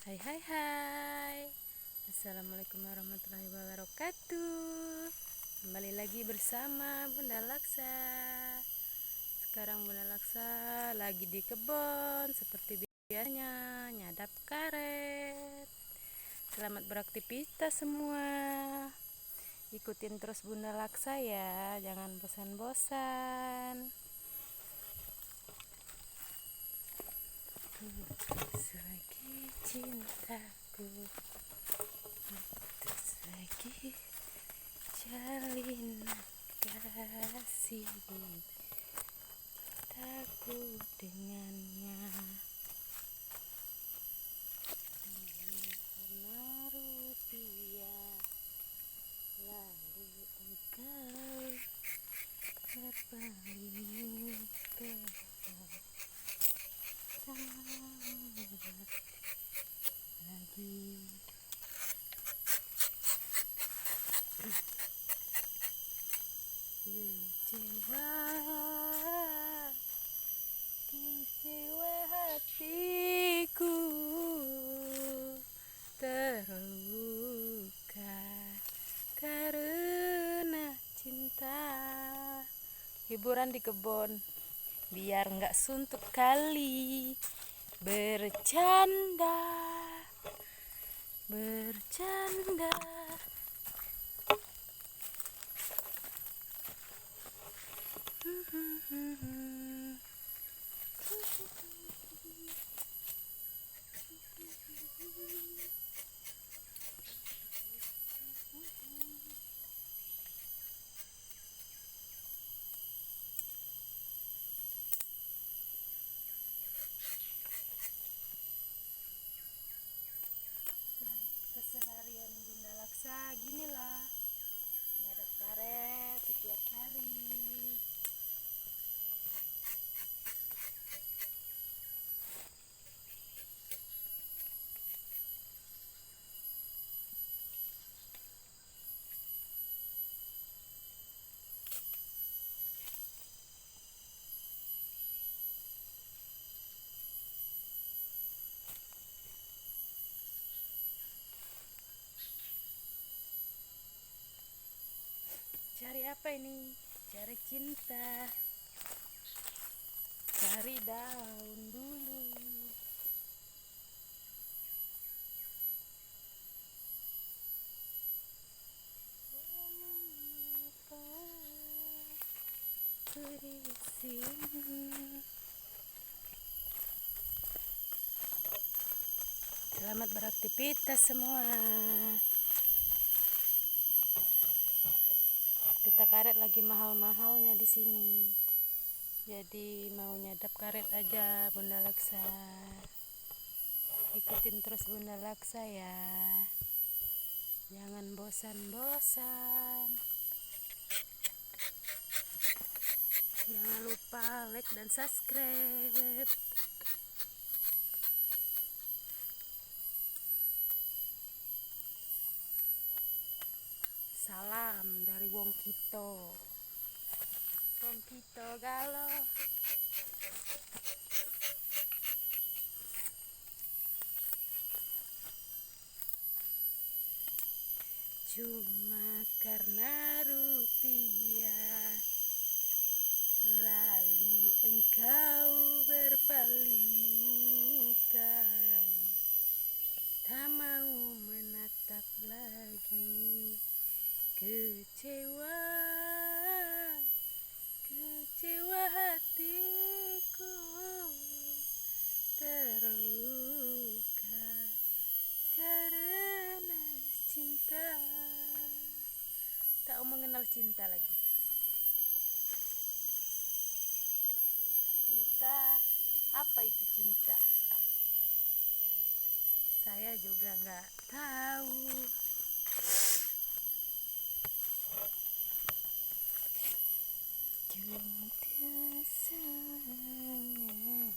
Hai hai hai. Assalamualaikum warahmatullahi wabarakatuh. Kembali lagi bersama Bunda Laksa. Sekarang Bunda Laksa lagi di kebun seperti biasanya, nyadap karet. Selamat beraktivitas semua. Ikutin terus Bunda Laksa ya, jangan bosan-bosan. Selagi cintaku lagi jalin kasih cintaku dengannya karena rupiah lalu engkau berpaling ke lagi kecewa kecewa hatiku terluka karena cinta. Hiburan di kebun biar nggak suntuk kali, bercanda bercanda. Keseharian Bunda Laksa ginilah, ngadap karet setiap hari. Cari apa ini? Cari cinta, cari daun dulu. Di sini. Selamat beraktivitas semua. Getah karet lagi mahal-mahalnya di sini. Jadi mau nyadap karet aja Bunda Laksa. Ikutin terus Bunda Laksa ya. Jangan bosan-bosan. Jangan lupa like dan subscribe. Salam dari Wong Kito. Wong Kito galau. Cuma karena rupiah lalu engkau berpaling muka, tak mau menatap lagi. Kecewa kecewa hatiku terluka karena cinta. Tak mengenal cinta lagi. Cinta, apa itu cinta? Saya juga nggak tahu. Cinta sangat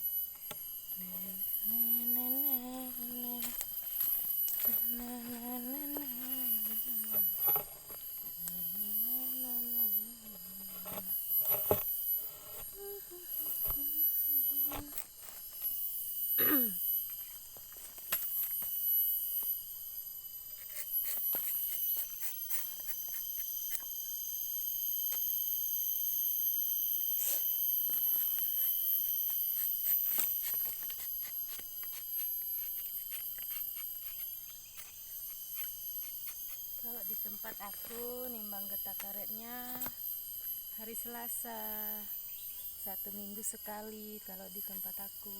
Di tempat aku nimbang getah karetnya hari Selasa, 1 minggu sekali kalau di tempat aku.